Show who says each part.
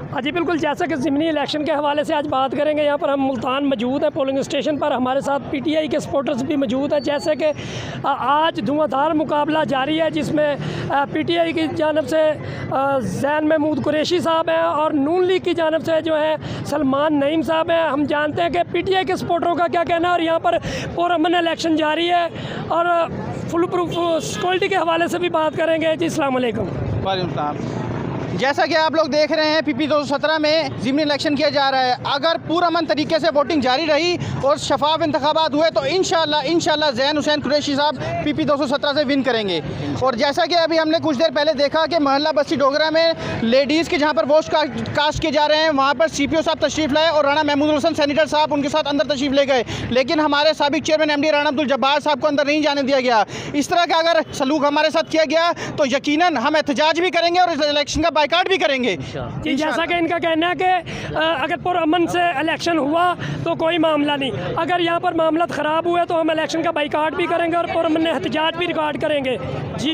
Speaker 1: जी बिल्कुल, जैसा कि ज़िमनी इलेक्शन के हवाले से आज बात करेंगे। यहाँ पर हम मुल्तान मौजूद हैं पोलिंग स्टेशन पर। हमारे साथ पीटीआई के सपोर्टर्स भी मौजूद हैं। जैसे कि आज धुआंधार मुकाबला जारी है, जिसमें पीटीआई की जानब से ज़ैन महमूद कुरैशी साहब हैं और नून लीग की जानब से जो है सलमान नईम साहब हैं। हम जानते हैं कि पीटीआई के सपोर्टरों का क्या कहना है और यहाँ पर पुरअमन इलेक्शन जारी है और फुल प्रूफ सिक्योरिटी के हवाले से भी बात करेंगे। जी अस्सलाम वालेकुम।
Speaker 2: जैसा कि आप लोग देख रहे हैं PP 217 में ज़िमनी इलेक्शन किया जा रहा है। अगर पुरअमन तरीके से वोटिंग जारी रही और शफाफ इंतखाबात हुए तो इंशाल्लाह ज़ैन हुसैन कुरैशी साहब PP 217 से विन करेंगे। और जैसा कि अभी हमने कुछ देर पहले देखा कि मोहल्ला बस्ती डोगरा में लेडीज़ के जहां पर वोट कास्ट किए जा रहे हैं, वहां पर CPO साहब तशरीफ़ लाए और राणा महमूद हसन सेनेटर साहब उनके साथ अंदर तशरीफ़ ले गए, लेकिन हमारे साबिक चेयरमैन MD राणा अब्दुल जब्बार साहब को अंदर नहीं जाने दिया गया। इस तरह का अगर सलूक हमारे साथ किया गया तो यकीनन हम एहतजाज भी करेंगे और इस इलेक्शन का बाइकाट भी करेंगे।
Speaker 1: जी, जैसा कि इनका कहना है कि अगर पुरअमन से इलेक्शन हुआ तो कोई मामला नहीं, अगर यहाँ पर मामला ख़राब हुआ तो हम इलेक्शन का बाइकाट भी करेंगे और पुरअमन एहतजाज भी रिकॉर्ड करेंगे। जी।